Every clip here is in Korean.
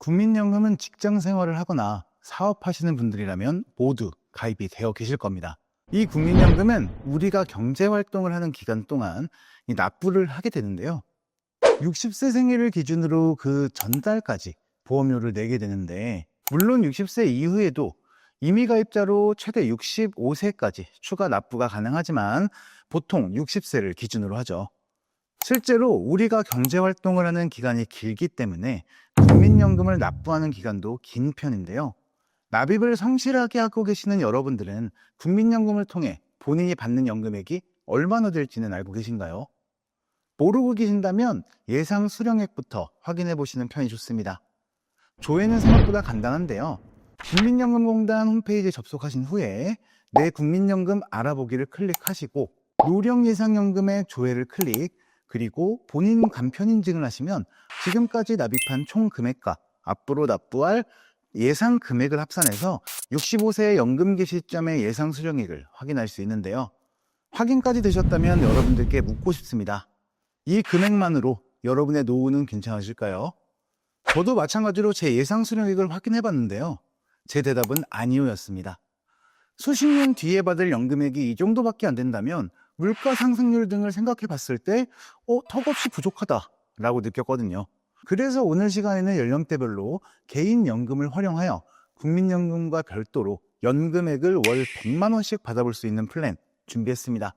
국민연금은 직장 생활을 하거나 사업하시는 분들이라면 모두 가입이 되어 계실 겁니다. 이 국민연금은 우리가 경제활동을 하는 기간 동안 납부를 하게 되는데요. 60세 생일을 기준으로 그 전달까지 보험료를 내게 되는데, 물론 60세 이후에도 임의 가입자로 최대 65세까지 추가 납부가 가능하지만 보통 60세를 기준으로 하죠. 실제로 우리가 경제활동을 하는 기간이 길기 때문에 국민연금을 납부하는 기간도 긴 편인데요. 납입을 성실하게 하고 계시는 여러분들은 국민연금을 통해 본인이 받는 연금액이 얼마나 될지는 알고 계신가요? 모르고 계신다면 예상 수령액부터 확인해 보시는 편이 좋습니다. 조회는 생각보다 간단한데요. 국민연금공단 홈페이지에 접속하신 후에 내 국민연금 알아보기를 클릭하시고 노령 예상연금의 조회를 클릭, 그리고 본인 간편 인증을 하시면 지금까지 납입한 총 금액과 앞으로 납부할 예상 금액을 합산해서 65세 연금 개시 시점의 예상 수령액을 확인할 수 있는데요. 확인까지 되셨다면 여러분들께 묻고 싶습니다. 이 금액만으로 여러분의 노후는 괜찮으실까요? 저도 마찬가지로 제 예상 수령액을 확인해 봤는데요. 제 대답은 아니오였습니다. 수십 년 뒤에 받을 연금액이 이 정도밖에 안 된다면 물가 상승률 등을 생각해 봤을 때 턱없이 부족하다라고 느꼈거든요. 그래서 오늘 시간에는 연령대별로 개인연금을 활용하여 국민연금과 별도로 연금액을 월 100만 원씩 받아볼 수 있는 플랜 준비했습니다.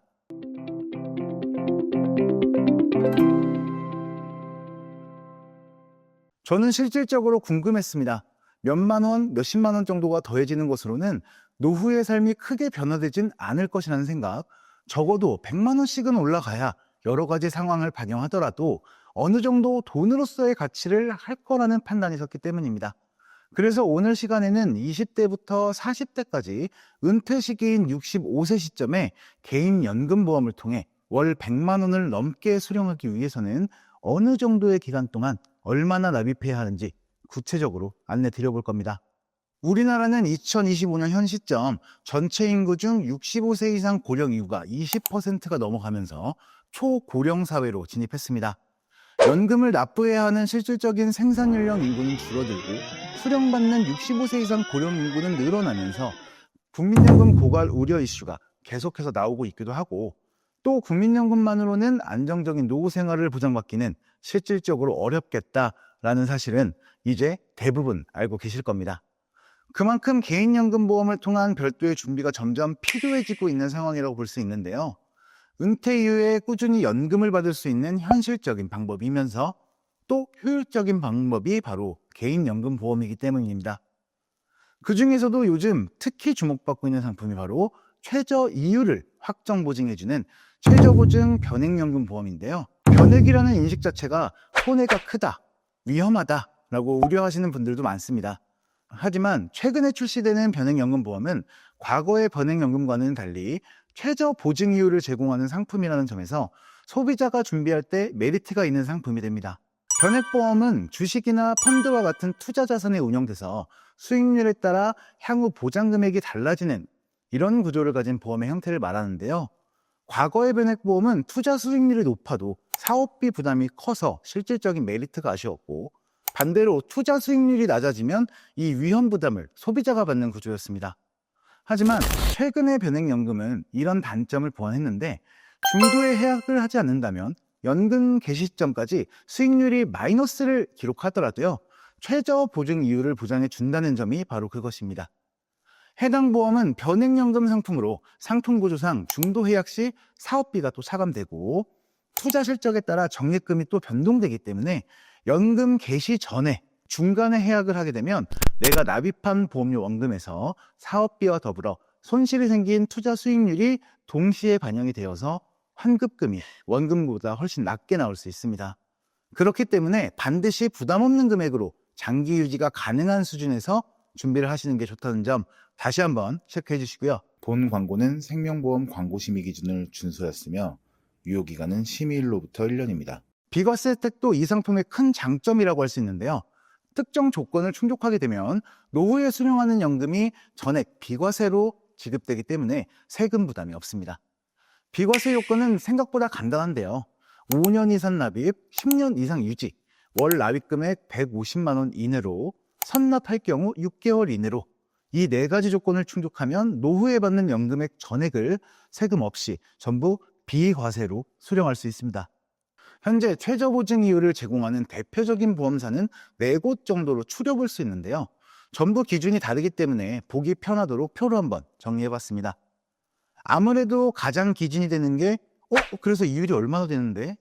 저는 실질적으로 궁금했습니다. 몇만 원, 몇십만 원 정도가 더해지는 것으로는 노후의 삶이 크게 변화되진 않을 것이라는 생각, 적어도 100만 원씩은 올라가야 여러 가지 상황을 반영하더라도 어느 정도 돈으로서의 가치를 할 거라는 판단이 섰기 때문입니다. 그래서 오늘 시간에는 20대부터 40대까지 은퇴 시기인 65세 시점에 개인연금보험을 통해 월 100만 원을 넘게 수령하기 위해서는 어느 정도의 기간 동안 얼마나 납입해야 하는지 구체적으로 안내 드려볼 겁니다. 우리나라는 2025년 현 시점 전체 인구 중 65세 이상 고령 인구가 20%가 넘어가면서 초고령 사회로 진입했습니다. 연금을 납부해야 하는 실질적인 생산 연령 인구는 줄어들고 수령받는 65세 이상 고령 인구는 늘어나면서 국민연금 고갈 우려 이슈가 계속해서 나오고 있기도 하고, 또 국민연금만으로는 안정적인 노후 생활을 보장받기는 실질적으로 어렵겠다라는 사실은 이제 대부분 알고 계실 겁니다. 그만큼 개인연금보험을 통한 별도의 준비가 점점 필요해지고 있는 상황이라고 볼 수 있는데요. 은퇴 이후에 꾸준히 연금을 받을 수 있는 현실적인 방법이면서 또 효율적인 방법이 바로 개인연금보험이기 때문입니다. 그 중에서도 요즘 특히 주목받고 있는 상품이 바로 최저 이율을 확정 보증해주는 최저보증 변액연금보험인데요. 변액이라는 인식 자체가 손해가 크다, 위험하다라고 우려하시는 분들도 많습니다. 하지만 최근에 출시되는 변액연금보험은 과거의 변액연금과는 달리 최저 보증 이율을 제공하는 상품이라는 점에서 소비자가 준비할 때 메리트가 있는 상품이 됩니다. 변액보험은 주식이나 펀드와 같은 투자 자산에 운영돼서 수익률에 따라 향후 보장 금액이 달라지는 이런 구조를 가진 보험의 형태를 말하는데요. 과거의 변액보험은 투자 수익률이 높아도 사업비 부담이 커서 실질적인 메리트가 아쉬웠고, 반대로 투자 수익률이 낮아지면 이 위험 부담을 소비자가 받는 구조였습니다. 하지만 최근의 변액연금은 이런 단점을 보완했는데, 중도에 해약을 하지 않는다면 연금 개시 시점까지 수익률이 마이너스를 기록하더라도요, 최저 보증 이율을 보장해 준다는 점이 바로 그것입니다. 해당 보험은 변액연금 상품으로 상품 구조상 중도 해약 시 사업비가 또 차감되고 투자 실적에 따라 적립금이 또 변동되기 때문에 연금 개시 전에 중간에 해약을 하게 되면 내가 납입한 보험료 원금에서 사업비와 더불어 손실이 생긴 투자 수익률이 동시에 반영이 되어서 환급금이 원금보다 훨씬 낮게 나올 수 있습니다. 그렇기 때문에 반드시 부담 없는 금액으로 장기 유지가 가능한 수준에서 준비를 하시는 게 좋다는 점 다시 한번 체크해 주시고요. 본 광고는 생명보험 광고 심의 기준을 준수했으며 유효기간은 심의일로부터 1년입니다. 비과세 혜택도 이 상품의 큰 장점이라고 할 수 있는데요. 특정 조건을 충족하게 되면 노후에 수령하는 연금이 전액 비과세로 지급되기 때문에 세금 부담이 없습니다. 비과세 요건은 생각보다 간단한데요. 5년 이상 납입, 10년 이상 유지, 월 납입금액 150만 원 이내로, 선납할 경우 6개월 이내로 이 4가지 조건을 충족하면 노후에 받는 연금액 전액을 세금 없이 전부 비과세로 수령할 수 있습니다. 현재 최저보증 이율을 제공하는 대표적인 보험사는 4곳 정도로 추려볼 수 있는데요. 전부 기준이 다르기 때문에 보기 편하도록 표로 한번 정리해봤습니다. 아무래도 가장 기준이 되는 게 그래서 이율이 얼마나 되는데?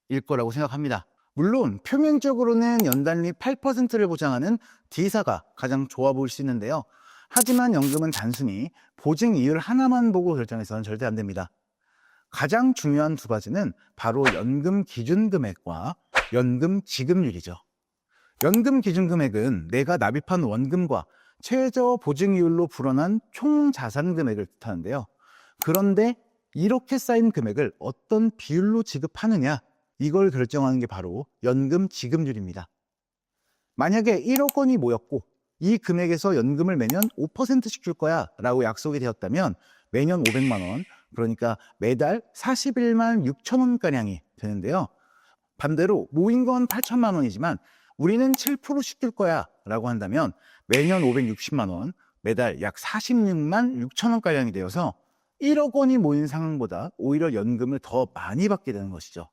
일 거라고 생각합니다. 물론 표면적으로는 연단리 8%를 보장하는 D사가 가장 좋아 보일 수 있는데요. 하지만 연금은 단순히 보증 이율 하나만 보고 결정해서는 절대 안 됩니다. 가장 중요한 2가지는 바로 연금 기준 금액과 연금 지급률이죠. 연금 기준 금액은 내가 납입한 원금과 최저 보증 이율로 불어난 총 자산 금액을 뜻하는데요. 그런데 이렇게 쌓인 금액을 어떤 비율로 지급하느냐, 이걸 결정하는 게 바로 연금 지급률입니다. 만약에 1억 원이 모였고 이 금액에서 연금을 매년 5%씩 줄 거야 라고 약속이 되었다면 매년 500만 원, 그러니까 매달 41만 6천 원가량이 되는데요. 반대로 모인 건 8천만 원이지만 우리는 7%씩 줄 거야 라고 한다면 매년 560만 원, 매달 약 46만 6천 원가량이 되어서 1억 원이 모인 상황보다 오히려 연금을 더 많이 받게 되는 것이죠.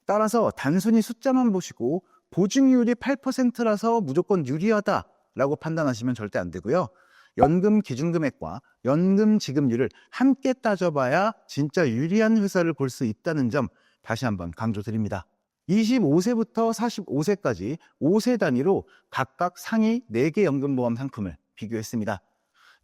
따라서 단순히 숫자만 보시고 보증이율이 8%라서 무조건 유리하다라고 판단하시면 절대 안 되고요. 연금 기준금액과 연금 지급률을 함께 따져봐야 진짜 유리한 회사를 볼 수 있다는 점 다시 한번 강조드립니다. 25세부터 45세까지 5세 단위로 각각 상위 4개 연금보험 상품을 비교했습니다.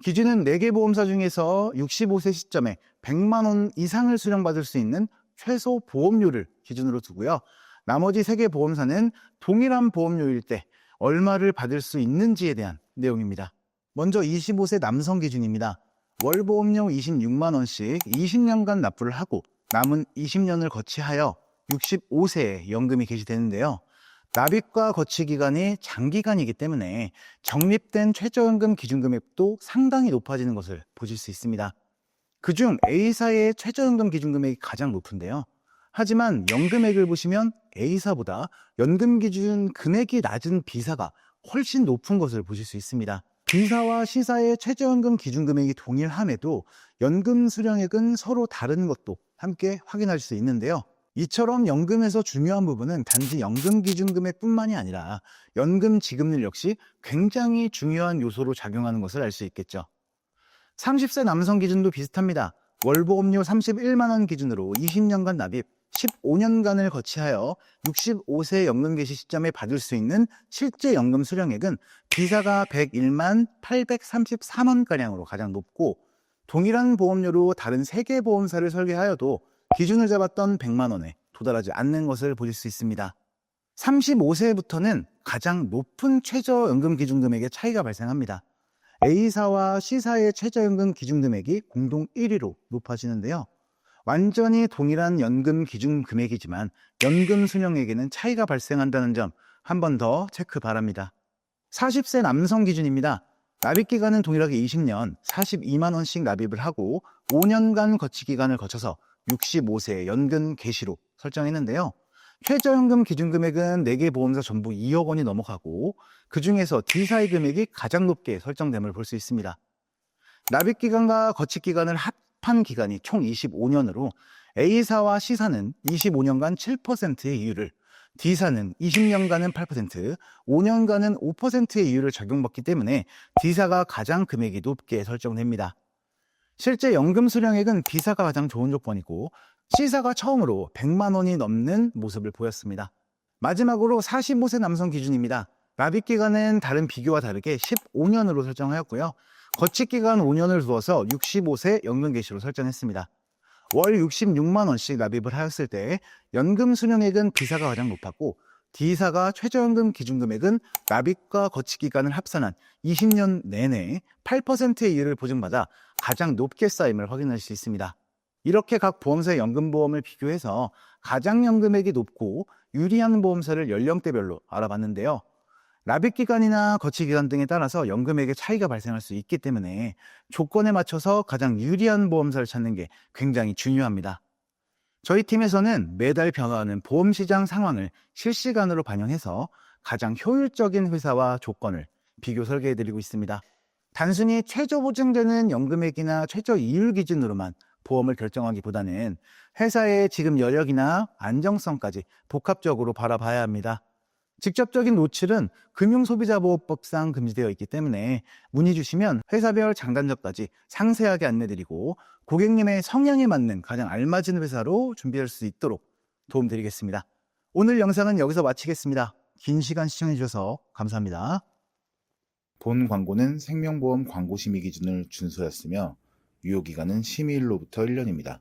기준은 4개 보험사 중에서 65세 시점에 100만 원 이상을 수령받을 수 있는 최소 보험료를 기준으로 두고요. 나머지 3개 보험사는 동일한 보험료일 때 얼마를 받을 수 있는지에 대한 내용입니다. 먼저 25세 남성 기준입니다. 월 보험료 26만 원씩 20년간 납부를 하고 남은 20년을 거치하여 65세에 연금이 개시되는데요. 납입과 거치 기간이 장기간이기 때문에 적립된 최저연금 기준금액도 상당히 높아지는 것을 보실 수 있습니다. 그중 A사의 최저연금 기준금액이 가장 높은데요. 하지만 연금액을 보시면 A사보다 연금 기준 금액이 낮은 B사가 훨씬 높은 것을 보실 수 있습니다. B사와 C사의 최저연금 기준금액이 동일함에도 연금 수령액은 서로 다른 것도 함께 확인할 수 있는데요. 이처럼 연금에서 중요한 부분은 단지 연금 기준금액뿐만이 아니라 연금 지급률 역시 굉장히 중요한 요소로 작용하는 것을 알 수 있겠죠. 30세 남성 기준도 비슷합니다. 월보험료 31만 원 기준으로 20년간 납입, 15년간을 거치하여 65세 연금 개시 시점에 받을 수 있는 실제 연금 수령액은 B사가 101만 834원가량으로 가장 높고, 동일한 보험료로 다른 3개 보험사를 설계하여도 기준을 잡았던 100만 원에 도달하지 않는 것을 보실 수 있습니다. 35세부터는 가장 높은 최저연금 기준금액의 차이가 발생합니다. A사와 C사의 최저연금 기준금액이 공동 1위로 높아지는데요. 완전히 동일한 연금 기준금액이지만 연금 수령액에는 차이가 발생한다는 점 한 번 더 체크 바랍니다. 40세 남성 기준입니다. 납입기간은 동일하게 20년 42만 원씩 납입을 하고 5년간 거치기간을 거쳐서 65세 연금 개시로 설정했는데요. 최저연금 기준금액은 4개 보험사 전부 2억 원이 넘어가고 그 중에서 D사의 금액이 가장 높게 설정됨을 볼 수 있습니다. 납입기간과 거치기간을 합한 기간이 총 25년으로 A사와 C사는 25년간 7%의 이율을, D사는 20년간은 8%, 5년간은 5%의 이율을 적용받기 때문에 D사가 가장 금액이 높게 설정됩니다. 실제 연금 수령액은 B사가 가장 좋은 조건이고 C사가 처음으로 100만 원이 넘는 모습을 보였습니다. 마지막으로 45세 남성 기준입니다. 납입기간은 다른 비교와 다르게 15년으로 설정하였고요. 거치기간 5년을 두어서 65세 연금 개시로 설정했습니다. 월 66만 원씩 납입을 하였을 때 연금 수령액은 B사가 가장 높았고 D사가 최저연금 기준금액은 납입과 거치기간을 합산한 20년 내내 8%의 이율을 보증받아 가장 높게 쌓임을 확인할 수 있습니다. 이렇게 각 보험사의 연금보험을 비교해서 가장 연금액이 높고 유리한 보험사를 연령대별로 알아봤는데요. 납입기간이나 거치기간 등에 따라서 연금액의 차이가 발생할 수 있기 때문에 조건에 맞춰서 가장 유리한 보험사를 찾는 게 굉장히 중요합니다. 저희 팀에서는 매달 변화하는 보험 시장 상황을 실시간으로 반영해서 가장 효율적인 회사와 조건을 비교 설계해드리고 있습니다. 단순히 최저 보증되는 연금액이나 최저 이율 기준으로만 보험을 결정하기보다는 회사의 지급 여력이나 안정성까지 복합적으로 바라봐야 합니다. 직접적인 노출은 금융소비자보호법상 금지되어 있기 때문에 문의 주시면 회사별 장단점까지 상세하게 안내드리고 고객님의 성향에 맞는 가장 알맞은 회사로 준비할 수 있도록 도움드리겠습니다. 오늘 영상은 여기서 마치겠습니다. 긴 시간 시청해주셔서 감사합니다. 본 광고는 생명보험 광고 심의 기준을 준수하였으며 유효기간은 심의일로부터 1년입니다.